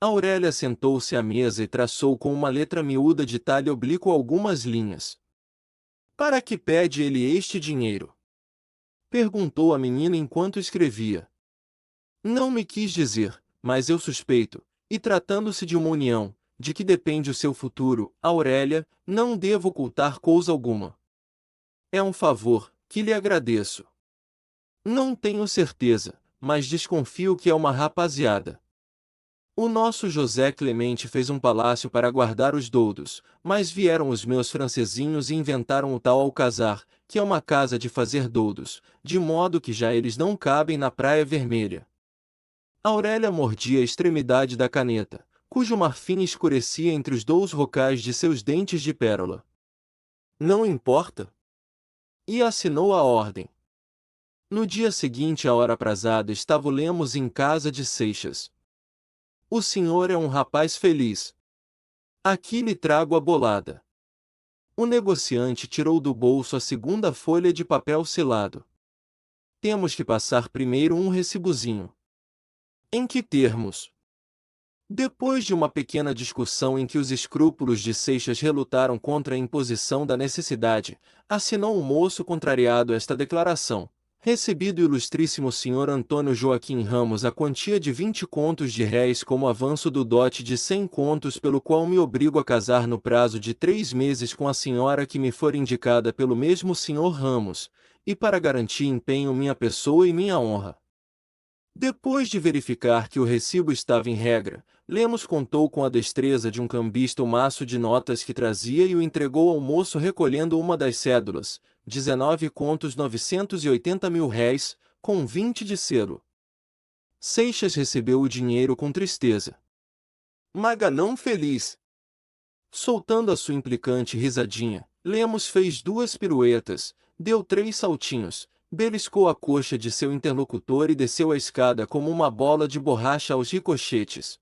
Aurélia sentou-se à mesa e traçou com uma letra miúda de talhe oblíqua algumas linhas. Para que pede ele este dinheiro? Perguntou a menina enquanto escrevia. Não me quis dizer, mas eu suspeito, e tratando-se de uma união, de que depende o seu futuro, Aurélia, não devo ocultar coisa alguma. É um favor, que lhe agradeço. Não tenho certeza, mas desconfio que é uma rapaziada. O nosso José Clemente fez um palácio para guardar os doudos, mas vieram os meus francesinhos e inventaram o tal Alcazar, que é uma casa de fazer doudos, de modo que já eles não cabem na Praia Vermelha. Aurélia mordia a extremidade da caneta, cujo marfim escurecia entre os dous rocais de seus dentes de pérola. Não importa. E assinou a ordem. No dia seguinte à hora aprazada estava o Lemos em casa de Seixas. O senhor é um rapaz feliz. Aqui lhe trago a bolada. O negociante tirou do bolso a segunda folha de papel selado. Temos que passar primeiro um recibozinho. Em que termos? Depois de uma pequena discussão em que os escrúpulos de Seixas relutaram contra a imposição da necessidade, assinou o moço contrariado esta declaração. Recebido o ilustríssimo senhor Antônio Joaquim Ramos a quantia de 20 contos de réis como avanço do dote de 100 contos pelo qual me obrigo a casar no prazo de 3 meses com a senhora que me for indicada pelo mesmo senhor Ramos, e para garantir empenho minha pessoa e minha honra. Depois de verificar que o recibo estava em regra, Lemos contou com a destreza de um cambista o maço de notas que trazia e o entregou ao moço recolhendo uma das cédulas, 19 contos 980 mil réis, com 20 de selo. Seixas recebeu o dinheiro com tristeza. Maganão feliz. Soltando a sua implicante risadinha, Lemos fez 2 piruetas, deu 3 saltinhos, beliscou a coxa de seu interlocutor e desceu a escada como uma bola de borracha aos ricochetes.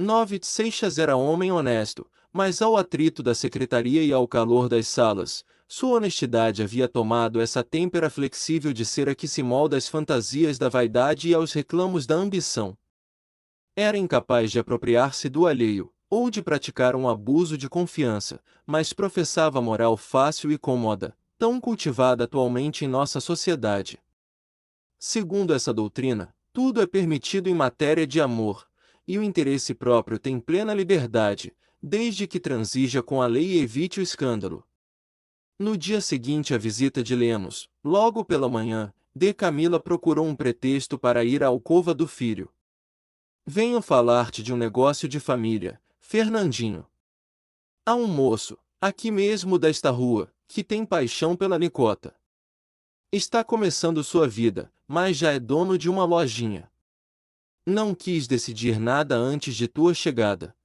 9. Seixas era homem honesto, mas ao atrito da secretaria e ao calor das salas, sua honestidade havia tomado essa têmpera flexível de cera que se molda às fantasias da vaidade e aos reclamos da ambição. Era incapaz de apropriar-se do alheio, ou de praticar um abuso de confiança, mas professava moral fácil e cômoda, tão cultivada atualmente em nossa sociedade. Segundo essa doutrina, tudo é permitido em matéria de amor, e o interesse próprio tem plena liberdade, desde que transija com a lei e evite o escândalo. No dia seguinte à visita de Lemos, logo pela manhã, D. Camila procurou um pretexto para ir à alcova do filho. Venho falar-te de um negócio de família, Fernandinho. Há um moço, aqui mesmo desta rua, que tem paixão pela Nicota. Está começando sua vida, mas já é dono de uma lojinha. Não quis decidir nada antes de tua chegada.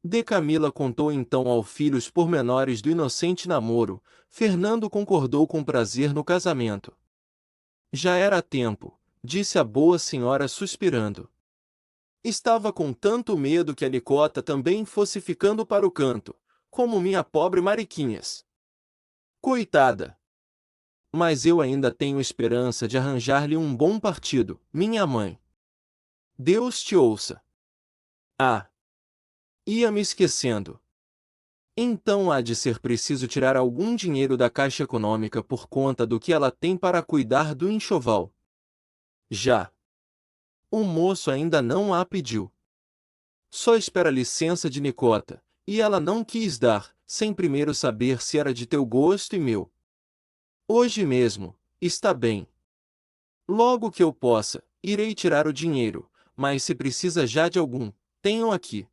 D. Camila contou então ao filho os pormenores do inocente namoro. Fernando concordou com prazer no casamento. Já era tempo, disse a boa senhora suspirando. Estava com tanto medo que a Nicota também fosse ficando para o canto, como minha pobre Mariquinhas. Coitada! Mas eu ainda tenho esperança de arranjar-lhe um bom partido, minha mãe. Deus te ouça. Ah! Ia me esquecendo. Então há de ser preciso tirar algum dinheiro da Caixa Econômica por conta do que ela tem para cuidar do enxoval. Já. O moço ainda não a pediu. Só espera licença de Nicota, e ela não quis dar, sem primeiro saber se era de teu gosto e meu. Hoje mesmo, está bem. Logo que eu possa, irei tirar o dinheiro, mas se precisa já de algum, tenho aqui.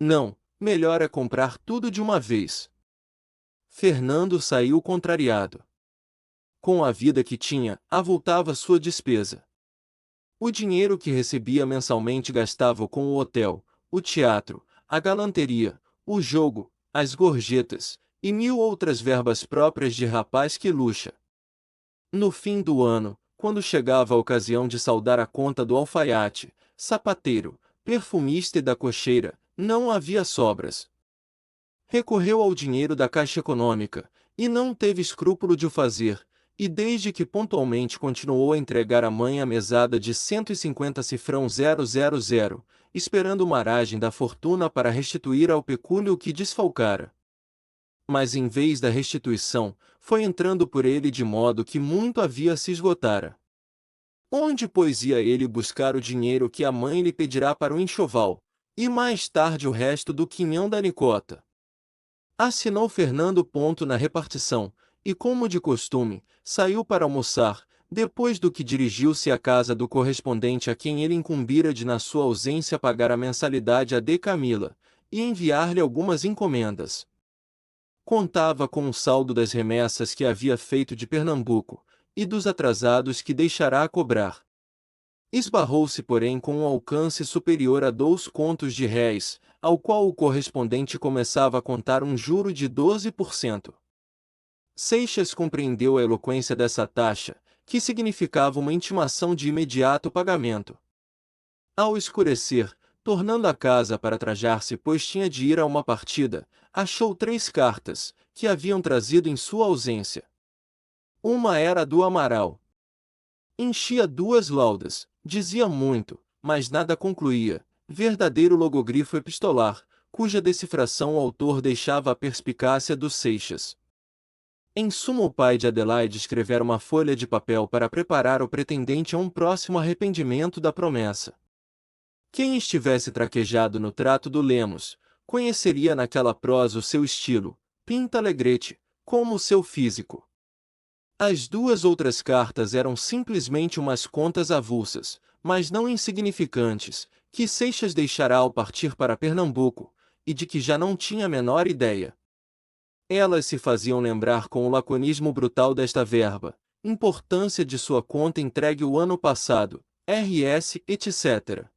Não, melhor é comprar tudo de uma vez. Fernando saiu contrariado. Com a vida que tinha, avultava sua despesa. O dinheiro que recebia mensalmente gastava com o hotel, o teatro, a galanteria, o jogo, as gorjetas, e 1000 outras verbas próprias de rapaz que luxa. No fim do ano, quando chegava a ocasião de saldar a conta do alfaiate, sapateiro, perfumista e da cocheira, não havia sobras. Recorreu ao dinheiro da Caixa Econômica, e não teve escrúpulo de o fazer, e desde que pontualmente continuou a entregar à mãe a mesada de 150 cifrão 000, esperando uma maragem da fortuna para restituir ao pecúlio o que desfalcara. Mas em vez da restituição, foi entrando por ele de modo que muito havia se esgotara. Onde, pois, ia ele buscar o dinheiro que a mãe lhe pedirá para o enxoval, e mais tarde o resto do quinhão da nicota? Assinou Fernando ponto na repartição, e como de costume, saiu para almoçar, depois do que dirigiu-se à casa do correspondente a quem ele incumbira de na sua ausência pagar a mensalidade a de Camila, e enviar-lhe algumas encomendas. Contava com o saldo das remessas que havia feito de Pernambuco, e dos atrasados que deixará a cobrar. Esbarrou-se, porém, com um alcance superior a 2 contos de réis, ao qual o correspondente começava a contar um juro de 12%. Seixas compreendeu a eloquência dessa taxa, que significava uma intimação de imediato pagamento. Ao escurecer, tornando a casa para trajar-se, pois tinha de ir a uma partida, achou 3 cartas, que haviam trazido em sua ausência. Uma era a do Amaral. Enchia 2 laudas, dizia muito, mas nada concluía, verdadeiro logogrifo epistolar, cuja decifração o autor deixava à perspicácia dos Seixas. Em suma, o pai de Adelaide escrevera uma folha de papel para preparar o pretendente a um próximo arrependimento da promessa. Quem estivesse traquejado no trato do Lemos, conheceria naquela prosa o seu estilo, pinta alegrete, como o seu físico. As 2 outras cartas eram simplesmente umas contas avulsas, mas não insignificantes, que Seixas deixará ao partir para Pernambuco, e de que já não tinha a menor ideia. Elas se faziam lembrar com o laconismo brutal desta verba, importância de sua conta entregue o ano passado, RS, etc.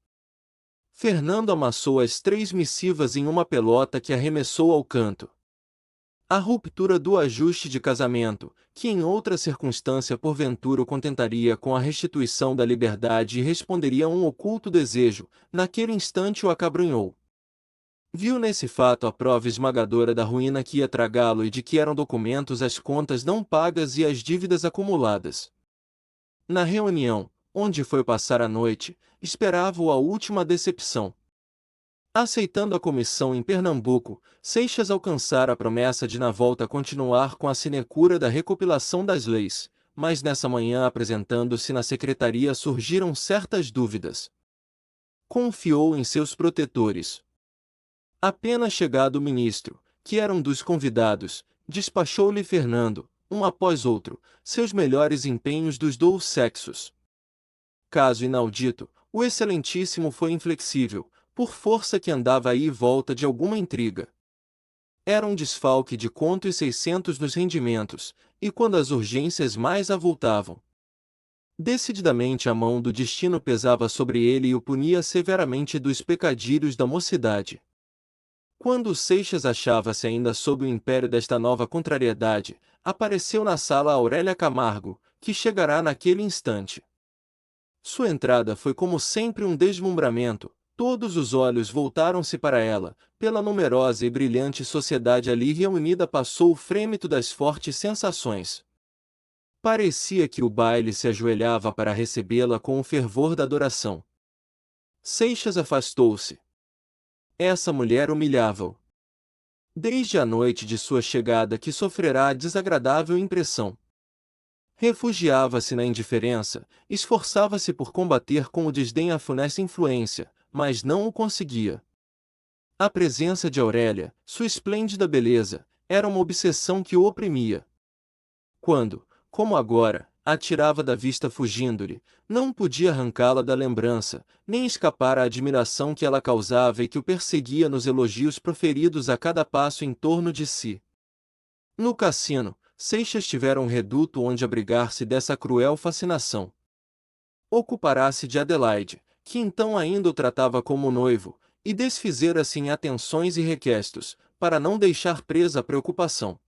Fernando amassou as 3 missivas em uma pelota que arremessou ao canto. A ruptura do ajuste de casamento, que em outra circunstância porventura o contentaria com a restituição da liberdade e responderia a um oculto desejo, naquele instante o acabrunhou. Viu nesse fato a prova esmagadora da ruína que ia tragá-lo e de que eram documentos as contas não pagas e as dívidas acumuladas. Na reunião, onde foi passar a noite, esperava-o a última decepção. Aceitando a comissão em Pernambuco, Seixas alcançara a promessa de na volta continuar com a sinecura da recopilação das leis, mas nessa manhã, apresentando-se na secretaria, surgiram certas dúvidas. Confiou em seus protetores. Apenas chegado o ministro, que era um dos convidados, despachou-lhe Fernando, um após outro, seus melhores empenhos dos 2 sexos. Caso inaudito, o excelentíssimo foi inflexível, por força que andava aí e volta de alguma intriga. Era um desfalque de 1.600 nos rendimentos, e quando as urgências mais avultavam, decididamente a mão do destino pesava sobre ele e o punia severamente dos pecadilhos da mocidade. Quando o Seixas achava-se ainda sob o império desta nova contrariedade, apareceu na sala Aurélia Camargo, que chegará naquele instante. Sua entrada foi como sempre um deslumbramento, todos os olhos voltaram-se para ela, pela numerosa e brilhante sociedade ali reunida passou o frêmito das fortes sensações. Parecia que o baile se ajoelhava para recebê-la com o fervor da adoração. Seixas afastou-se. Essa mulher humilhava-o. Desde a noite de sua chegada que sofrerá a desagradável impressão. Refugiava-se na indiferença, esforçava-se por combater com o desdém a funesta influência, mas não o conseguia. A presença de Aurélia, sua esplêndida beleza, era uma obsessão que o oprimia. Quando, como agora, a tirava da vista fugindo-lhe, não podia arrancá-la da lembrança, nem escapar à admiração que ela causava e que o perseguia nos elogios proferidos a cada passo em torno de si. No cassino, Seixas tivera um reduto onde abrigar-se dessa cruel fascinação. Ocupará-se de Adelaide, que então ainda o tratava como noivo, e desfizera-se em atenções e requestos, para não deixar presa a preocupação.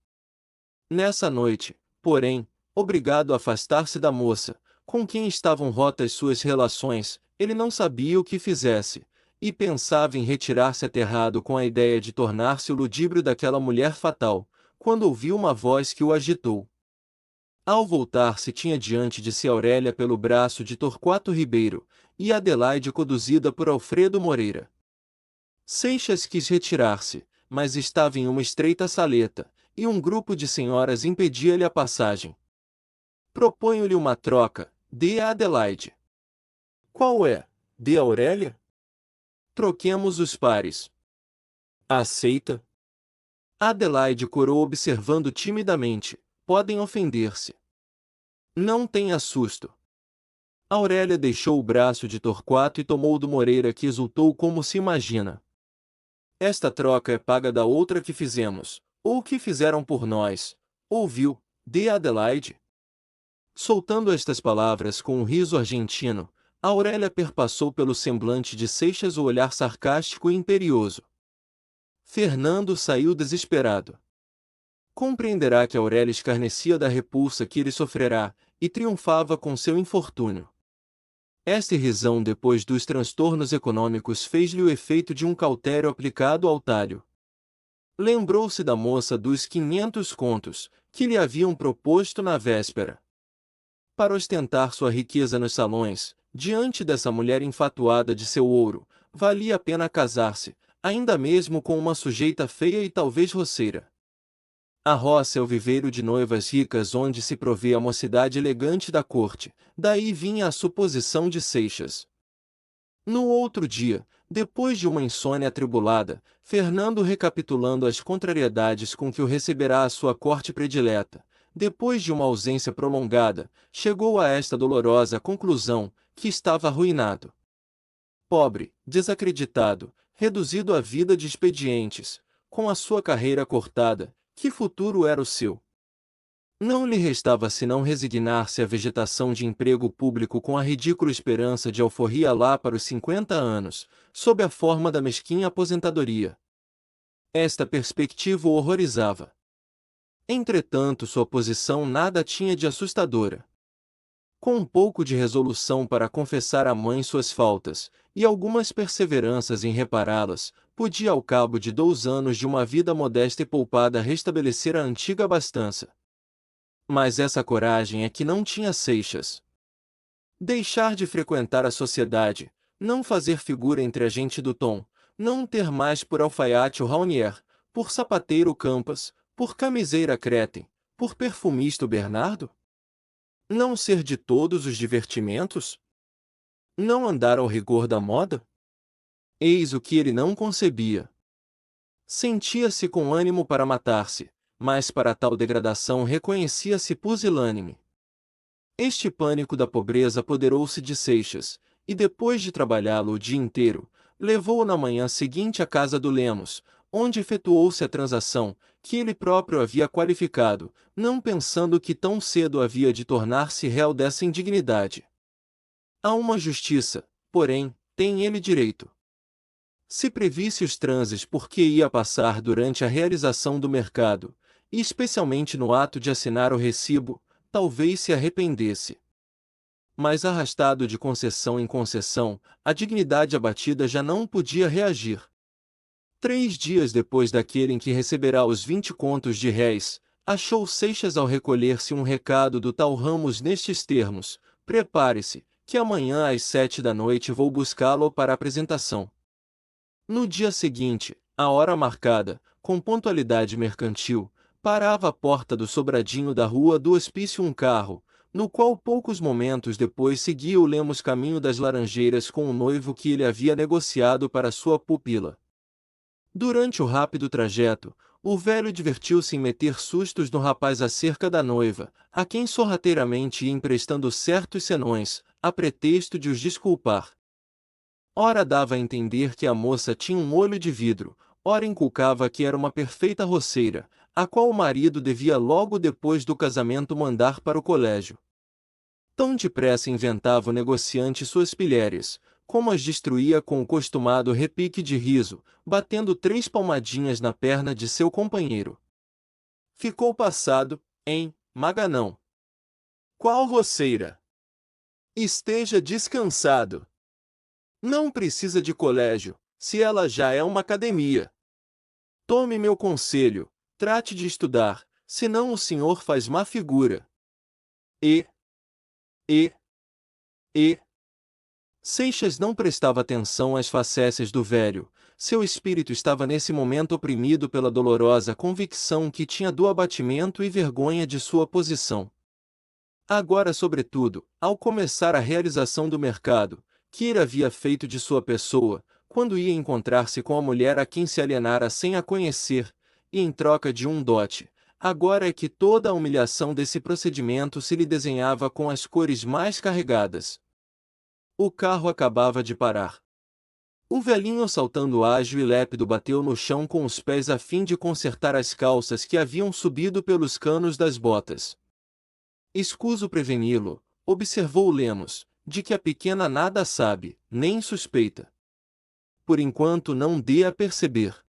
Nessa noite, porém, obrigado a afastar-se da moça, com quem estavam rotas suas relações, ele não sabia o que fizesse, e pensava em retirar-se aterrado com a ideia de tornar-se o ludíbrio daquela mulher fatal, quando ouviu uma voz que o agitou. Ao voltar-se tinha diante de si Aurélia pelo braço de Torquato Ribeiro, e Adelaide conduzida por Alfredo Moreira. Seixas quis retirar-se, mas estava em uma estreita saleta, e um grupo de senhoras impedia-lhe a passagem. Proponho-lhe uma troca, dê a Adelaide. Qual é? Dê a Aurélia? Troquemos os pares. Aceita? Adelaide corou observando timidamente. Podem ofender-se. Não tenha susto. Aurélia deixou o braço de Torquato e tomou do Moreira, que exultou como se imagina. Esta troca é paga da outra que fizemos, ou que fizeram por nós. Ouviu? Dê a Adelaide. Soltando estas palavras com um riso argentino, Aurélia perpassou pelo semblante de Seixas o olhar sarcástico e imperioso. Fernando saiu desesperado. Compreenderá que Aurélia escarnecia da repulsa que ele sofrerá, e triunfava com seu infortúnio. Esta irrisão depois dos transtornos econômicos fez-lhe o efeito de um cautério aplicado ao talho. Lembrou-se da moça dos 500 contos, que lhe haviam proposto na véspera. Para ostentar sua riqueza nos salões, diante dessa mulher enfatuada de seu ouro, valia a pena casar-se, ainda mesmo com uma sujeita feia e talvez roceira. A roça é o viveiro de noivas ricas onde se provê a mocidade elegante da corte, daí vinha a suposição de Seixas. No outro dia, depois de uma insônia atribulada, Fernando, recapitulando as contrariedades com que o receberá a sua corte predileta, depois de uma ausência prolongada, chegou a esta dolorosa conclusão, que estava arruinado. Pobre, desacreditado, reduzido à vida de expedientes, com a sua carreira cortada, que futuro era o seu? Não lhe restava senão resignar-se à vegetação de emprego público com a ridícula esperança de alforria lá para os 50 anos, sob a forma da mesquinha aposentadoria. Esta perspectiva o horrorizava. Entretanto, sua posição nada tinha de assustadora. Com um pouco de resolução para confessar à mãe suas faltas, e algumas perseveranças em repará-las, podia ao cabo de 2 anos de uma vida modesta e poupada restabelecer a antiga abastança. Mas essa coragem é que não tinha Seixas. Deixar de frequentar a sociedade, não fazer figura entre a gente do tom, não ter mais por alfaiate o Raunier, por sapateiro o Campas, por camiseira Cretem, por perfumista o Bernardo? Não ser de todos os divertimentos? Não andar ao rigor da moda? Eis o que ele não concebia. Sentia-se com ânimo para matar-se, mas para tal degradação reconhecia-se pusilânime. Este pânico da pobreza apoderou-se de Seixas, e depois de trabalhá-lo o dia inteiro, levou-o na manhã seguinte à casa do Lemos, onde efetuou-se a transação, que ele próprio havia qualificado, não pensando que tão cedo havia de tornar-se réu dessa indignidade. A uma justiça, porém, tem ele direito. Se previsse os transes por que ia passar durante a realização do mercado, e especialmente no ato de assinar o recibo, talvez se arrependesse. Mas arrastado de concessão em concessão, a dignidade abatida já não podia reagir. 3 dias depois daquele em que receberá os 20 contos de réis, achou Seixas ao recolher-se um recado do tal Ramos nestes termos: prepare-se, que amanhã às 7 da noite vou buscá-lo para a apresentação. No dia seguinte, à hora marcada, com pontualidade mercantil, parava à porta do sobradinho da rua do Hospício um carro, no qual poucos momentos depois seguia o Lemos caminho das Laranjeiras com o noivo que ele havia negociado para sua pupila. Durante o rápido trajeto, o velho divertiu-se em meter sustos no rapaz acerca da noiva, a quem sorrateiramente ia emprestando certos senões, a pretexto de os desculpar. Ora dava a entender que a moça tinha um olho de vidro, ora inculcava que era uma perfeita roceira, a qual o marido devia logo depois do casamento mandar para o colégio. Tão depressa inventava o negociante suas pilhérias, como as destruía com o costumado repique de riso, batendo 3 palmadinhas na perna de seu companheiro. Ficou passado, hein, Maganão? Qual roceira? Esteja descansado. Não precisa de colégio, se ela já é uma academia. Tome meu conselho, trate de estudar, senão o senhor faz má figura. E Seixas não prestava atenção às facécias do velho. Seu espírito estava nesse momento oprimido pela dolorosa convicção que tinha do abatimento e vergonha de sua posição. Agora, sobretudo, ao começar a realização do mercado, Kira havia feito de sua pessoa, quando ia encontrar-se com a mulher a quem se alienara sem a conhecer, e em troca de um dote, agora é que toda a humilhação desse procedimento se lhe desenhava com as cores mais carregadas. O carro acabava de parar. O velhinho, saltando ágil e lépido, bateu no chão com os pés a fim de consertar as calças que haviam subido pelos canos das botas. Escuso preveni-lo, observou Lemos, de que a pequena nada sabe, nem suspeita. Por enquanto não dê a perceber.